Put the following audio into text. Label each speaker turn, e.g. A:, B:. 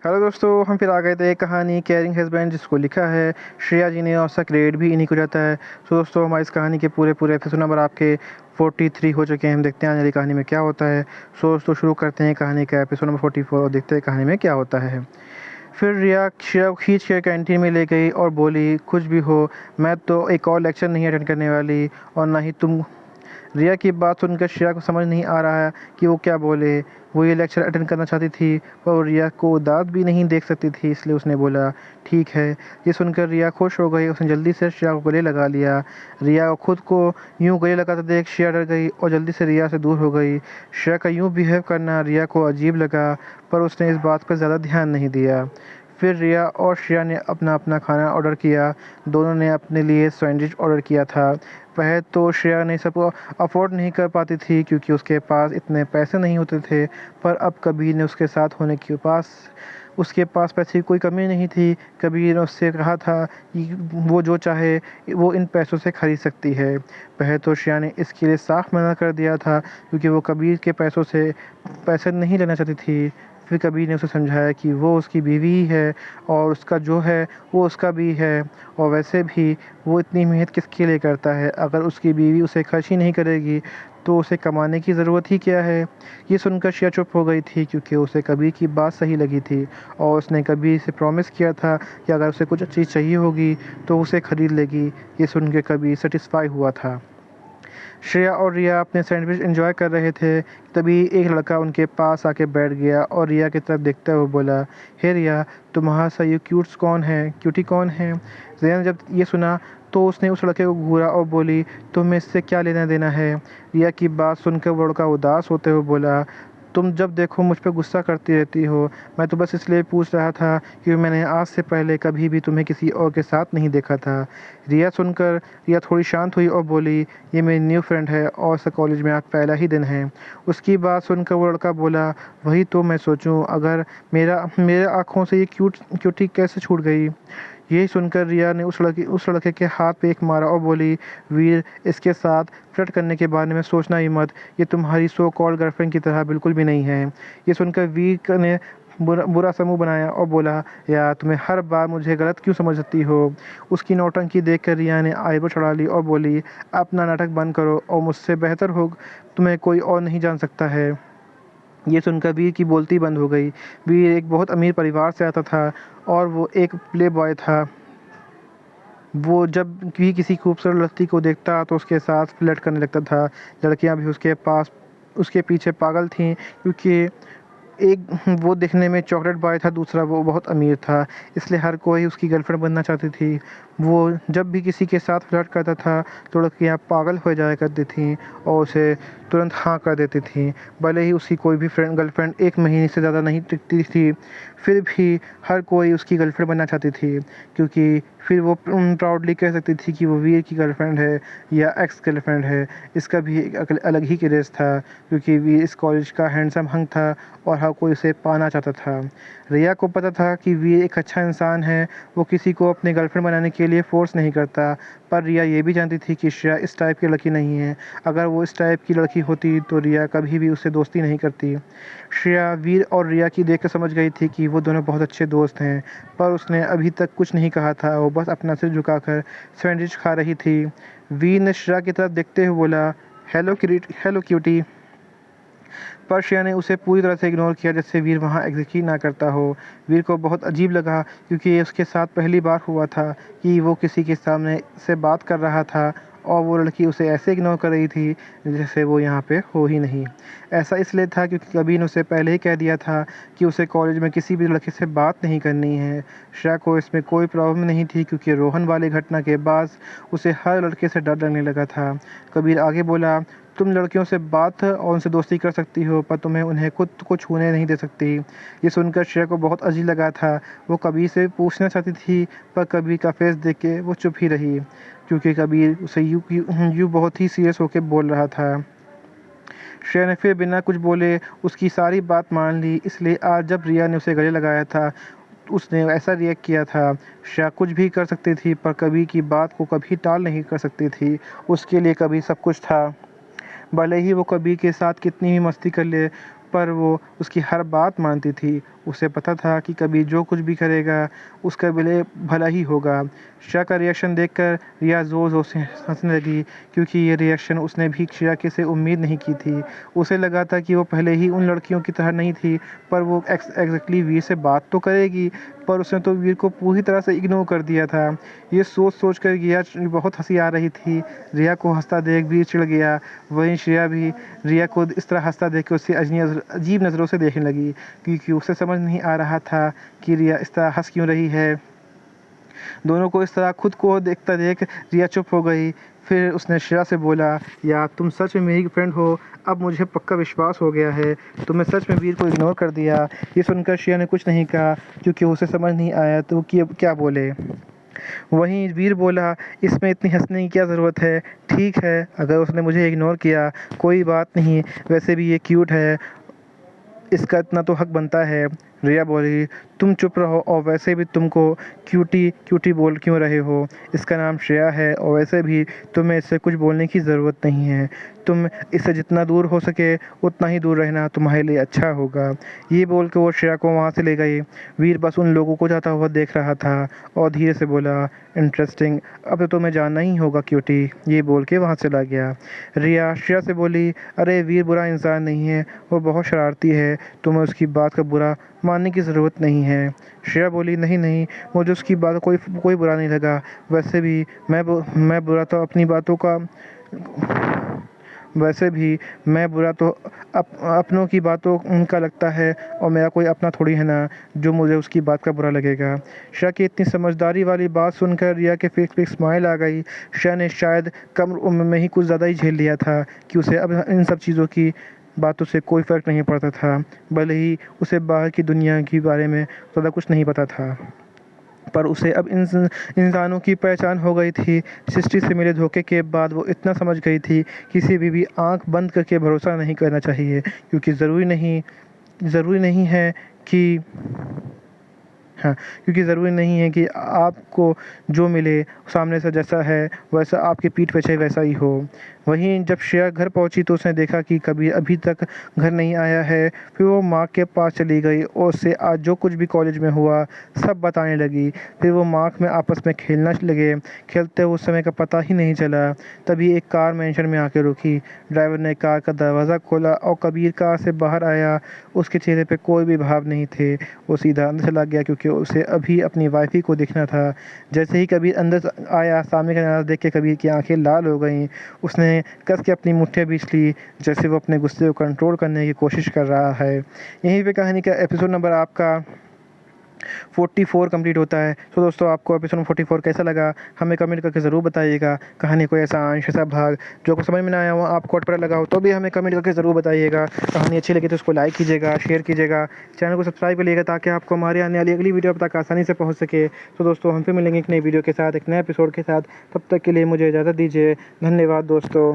A: Hello दोस्तों, हम फिर आ गए थे एक कहानी केयरिंग हस्बैंड जिसको लिखा है श्रेया जी ने और उसका क्रेडिट भी इन्हीं को जाता है। तो दोस्तों हमारी इस कहानी के पूरे एपिसोड नंबर आपके 43 हो चुके हैं। हम देखते हैं आने वाली कहानी में क्या होता है। सो दोस्तों शुरू करते हैं कहानी का एपिसोड नंबर 44 और देखते हैं कहानी में क्या होता है। फिर रिया श्रेया को खींच के कैंटीन में ले गई और बोली, कुछ भी हो मैं तो एक और लेक्चर नहीं अटेंड करने वाली और ना ही तुम। रिया की बात सुनकर श्रेया को समझ नहीं आ रहा है कि वो क्या बोले। वो ये लेक्चर अटेंड करना चाहती थी पर रिया को उदास भी नहीं देख सकती थी, इसलिए उसने बोला ठीक है। ये सुनकर रिया खुश हो गई। उसने जल्दी से श्रेया को गले लगा लिया। रिया को खुद को यूं गले लगाते देख श्रेया डर गई और जल्दी से रिया से दूर हो गई। श्रेया का यूं बिहेव करना रिया को अजीब लगा पर उसने इस बात पर ज़्यादा ध्यान नहीं दिया। फिर रिया और श्रेया ने अपना अपना खाना ऑर्डर किया। दोनों ने अपने लिए सैंडविच ऑर्डर किया था। पहले तो श्रेया ने सबको अफोर्ड नहीं कर पाती थी क्योंकि उसके पास इतने पैसे नहीं होते थे, पर अब कबीर ने उसके साथ होने के उसके पास पैसे की कोई कमी नहीं थी। कबीर ने उससे कहा था कि वो जो चाहे वो इन पैसों से खरीद सकती है। पहले तो श्रेया ने इसके लिए साफ मना कर दिया था क्योंकि वो कबीर के पैसों से पैसे नहीं लेना चाहती थी। फिर कबीर ने उसे समझाया कि वो उसकी बीवी ही है और उसका जो है वो उसका भी है, और वैसे भी वो इतनी मेहनत किसके लिए करता है। अगर उसकी बीवी उसे खर्च ही नहीं करेगी तो उसे कमाने की ज़रूरत ही क्या है। ये सुनकर श्रेया चुप हो गई थी क्योंकि उसे कबीर की बात सही लगी थी और उसने कबीर से प्रॉमिस किया था कि अगर उसे कुछ चीज़ चाहिए होगी तो उसे ख़रीद लेगी। ये सुनकर कबीर सेटिस्फाई हुआ था। श्रेया और रिया अपने सैंडविच एंजॉय कर रहे थे, तभी एक लड़का उनके पास आके बैठ गया और रिया की तरफ देखते हुए बोला, हे रिया, तुम्हारा सा ये क्यूटी कौन है। रिया ने जब ये सुना तो उसने उस लड़के को घूरा और बोली, तुम्हें इससे क्या लेना देना है। रिया की बात सुनकर वो लड़का उदास होते हुए बोला, तुम जब देखो मुझ पर गुस्सा करती रहती हो। मैं तो बस इसलिए पूछ रहा था कि मैंने आज से पहले कभी भी तुम्हें किसी और के साथ नहीं देखा था। रिया सुनकर रिया थोड़ी शांत हुई और बोली, ये मेरी न्यू फ्रेंड है और इस कॉलेज में आज पहला ही दिन है। उसकी बात सुनकर वो लड़का बोला, वही तो मैं सोचूं, अगर मेरे आँखों से ये क्यूटी कैसे छूट गई। यही सुनकर रिया ने उस लड़के के हाथ पे एक मारा और बोली, वीर, इसके साथ फ्लर्ट करने के बारे में सोचना ही मत। ये तुम्हारी सो कॉल्ड गर्लफ्रेंड की तरह बिल्कुल भी नहीं है। ये सुनकर वीर ने बुरा सा मुँह बनाया और बोला, यार तुम्हें हर बार मुझे गलत क्यों समझती हो। उसकी नौटंकी देखकर रिया ने आईब्रो चढ़ा ली और बोली, अपना नाटक बंद करो और मुझसे बेहतर हो तुम्हें कोई और नहीं जान सकता है। ये सुनकर वीर की बोलती बंद हो गई। वीर एक बहुत अमीर परिवार से आता था और वो एक प्ले बॉय था। वो जब भी किसी खूबसूरत लड़की को देखता तो उसके साथ फ्लर्ट करने लगता था। लड़कियां भी उसके पीछे पागल थीं क्योंकि एक वो दिखने में चॉकलेट बॉय था, दूसरा वो बहुत अमीर था, इसलिए हर कोई उसकी गर्लफ्रेंड बनना चाहती थी। वो जब भी किसी के साथ फ्लर्ट करता था तो लड़कियाँ पागल हो जाया करती थीं और उसे तुरंत हाँ कर देती थीं। भले ही उसकी कोई भी गर्लफ्रेंड 1 महीने से ज़्यादा नहीं टिकती थी, फिर भी हर कोई उसकी गर्लफ्रेंड बनना चाहती थी क्योंकि फिर वो प्राउडली कह सकती थी कि वो वीर की गर्लफ्रेंड है या एक्स गर्लफ्रेंड है। इसका भी एक अलग ही क्रेज़ था क्योंकि वीर इस कॉलेज का हैंडसम हंक था और हर कोई उसे पाना चाहता था। रिया को पता था कि वीर एक अच्छा इंसान है, वो किसी को अपनी गर्लफ्रेंड बनाने के लिए फ़ोर्स नहीं करता, पर रिया ये भी जानती थी कि श्रेया इस टाइप की लड़की नहीं है। अगर वो इस टाइप की लड़की होती तो रिया कभी भी उससे दोस्ती नहीं करती। श्रेया वीर और रिया की देख कर समझ गई थी कि वो दोनों बहुत अच्छे दोस्त हैं, पर उसने अभी तक कुछ नहीं कहा था। वो बस अपना सिर झुकाकर सैंडविच खा रही थी। वीर ने श्रेया की तरफ देखते हुए बोला, हेलो क्यूटी। पर श्रेया ने उसे पूरी तरह से इग्नोर किया जैसे वीर वहाँ एग्जिस्ट ही ना करता हो। वीर को बहुत अजीब लगा क्योंकि ये उसके साथ पहली बार हुआ था कि वो किसी के सामने से बात कर रहा था और वो लड़की उसे ऐसे इग्नोर कर रही थी जैसे वो यहाँ पे हो ही नहीं। ऐसा इसलिए था क्योंकि कबीर ने उसे पहले ही कह दिया था कि उसे कॉलेज में किसी भी लड़के से बात नहीं करनी है। श्रेया को इसमें कोई प्रॉब्लम नहीं थी क्योंकि रोहन वाली घटना के बाद उसे हर लड़के से डर लगने लगा था। कबीर आगे बोला, तुम लड़कियों से बात और उनसे दोस्ती कर सकती हो पर तुम्हें उन्हें खुद को छूने नहीं दे सकती। ये सुनकर श्रेया को बहुत अजीब लगा था। वो कबीर से पूछना चाहती थी पर कबीर का फेस देख के वो चुप ही रही क्योंकि कबीर उसे यूँ बहुत ही सीरियस होकर बोल रहा था। श्रेया ने फिर बिना कुछ बोले उसकी सारी बात मान ली, इसलिए आज जब रिया ने उसे गले लगाया था उसने ऐसा रिएक्ट किया था। श्रेया कुछ भी कर सकती थी पर कबीर की बात को कभी टाल नहीं कर सकती थी। उसके लिए कबीर सब कुछ था। भले ही वो कबीर के साथ कितनी भी मस्ती कर ले पर वो उसकी हर बात मानती थी। उसे पता था कि कबीर जो कुछ भी करेगा उसका भला ही होगा। श्रेया का रिएक्शन देखकर रिया ज़ोर-ज़ोर से हँसने लगी, क्योंकि ये रिएक्शन उसने भी श्रेया के से उम्मीद नहीं की थी। उसे लगा था कि वो पहले ही उन लड़कियों की तरह नहीं थी, पर वो एग्ज़ैक्टली वीर से बात तो करेगी, पर उसने तो वीर को पूरी तरह से इग्नोर कर दिया था। ये सोच कर रिया बहुत हँसी आ रही थी। रिया को हँसता देख वीर चिढ़ गया। वहीं श्रेया भी रिया को इस तरह हँसता देख के उससे अजीब नज़रों से देखने लगी, क्योंकि उसे समझ नहीं आ रहा था कि रिया इस तरह हँस क्यों रही है। दोनों को इस तरह खुद को देखता देख रिया चुप हो गई। फिर उसने श्रेया से बोला, यार तुम सच में मेरी फ्रेंड हो, अब मुझे पक्का विश्वास हो गया है, तुमने सच में वीर को इग्नोर कर दिया। ये सुनकर श्रेया ने कुछ नहीं कहा, क्योंकि उसे समझ नहीं आया तो कि क्या बोले। वहीं वीर बोला, इसमें इतनी हंसने की क्या ज़रूरत है, ठीक है अगर उसने मुझे इग्नोर किया कोई बात नहीं, वैसे भी ये क्यूट है, इसका इतना तो हक बनता है। रिया बोली, तुम चुप रहो, और वैसे भी तुमको क्यूटी क्यूटी बोल क्यों रहे हो, इसका नाम श्रेया है, और वैसे भी तुम्हें इससे कुछ बोलने की ज़रूरत नहीं है। तुम इससे जितना दूर हो सके उतना ही दूर रहना तुम्हारे लिए अच्छा होगा। ये बोल के वो श्रेया को वहाँ से ले गई। वीर बस उन लोगों को जाता हुआ देख रहा था और धीरे से बोला, इंटरेस्टिंग, अब तो तुम्हें जानना ही होगा क्यूटी। ये बोल के वहाँ चला गया। रिया श्रेया से बोली, अरे वीर बुरा इंसान नहीं है, वो बहुत शरारती है, तुम्हें उसकी बात का बुरा मानने की ज़रूरत नहीं है। श्रेया बोली, नहीं नहीं, मुझे उसकी बात कोई बुरा नहीं लगा, वैसे भी मैं बुरा तो अपनी बातों का वैसे भी मैं बुरा तो अपनों की बातों का लगता है, और मेरा कोई अपना थोड़ी है ना जो मुझे उसकी बात का बुरा लगेगा। श्रेया की इतनी समझदारी वाली बात सुनकर रिया के फेस पे स्माइल आ गई। श्रेया ने शायद कम उम्र में ही कुछ ज़्यादा ही झेल लिया था कि उसे अब इन सब चीज़ों की बातों से कोई फ़र्क नहीं पड़ता था, भले ही उसे बाहर की दुनिया के बारे में ज़्यादा कुछ नहीं पता था। पर उसे अब इंसानों की पहचान हो गई थी। सृष्टि से मिले धोखे के बाद वो इतना समझ गई थी, किसी भी आँख बंद करके भरोसा नहीं करना चाहिए, क्योंकि ज़रूरी नहीं है कि हाँ, क्योंकि ज़रूरी नहीं है कि आपको जो मिले सामने से जैसा है वैसा आपकी पीठ पीछे वैसा ही हो। वहीं जब श्रेया घर पहुंची तो उसने देखा कि कबीर अभी तक घर नहीं आया है। फिर वो माँ के पास चली गई और उससे आज जो कुछ भी कॉलेज में हुआ सब बताने लगी। फिर वो माँ में आपस में खेलना लगे। खेलते हुए उस समय का पता ही नहीं चला। तभी एक कार मेंशन में आके रुकी। ड्राइवर ने कार का दरवाज़ा खोला और कबीर कार से बाहर आया। उसके चेहरे पे कोई भी भाव नहीं थे। वो सीधा अंदर चला गया, क्योंकि उसे अभी अपनी वाइफ ही को देखना था। जैसे ही कबीर अंदर आया, सामने का नज़ारा देख के कबीर की आंखें लाल हो गईं। उसने कस के अपनी मुट्ठियाँ बींच ली, जैसे वो अपने गुस्से को कंट्रोल करने की कोशिश कर रहा है। यहीं पे कहानी का एपिसोड नंबर आपका 44 कंप्लीट होता है। तो दोस्तों, आपको एपिसोड 44 कैसा लगा हमें कमेंट करके ज़रूर बताइएगा। कहानी कोई ऐसा अंश, ऐसा भाग जो आपको समझ में ना आया हो, आपको अटपटा लगा हो, तो भी हमें कमेंट करके ज़रूर बताइएगा। कहानी अच्छी लगी तो उसको लाइक कीजिएगा, शेयर कीजिएगा, चैनल को सब्सक्राइब करिएगा, ताकि आपको हमारी आने वाली अगली वीडियो अब तक आसानी से पहुँच सके। तो दोस्तों, हम फिर मिलेंगे एक नई वीडियो के साथ, एक नए एपिसोड के साथ। तब तक के लिए मुझे इजाज़त दीजिए। धन्यवाद दोस्तों।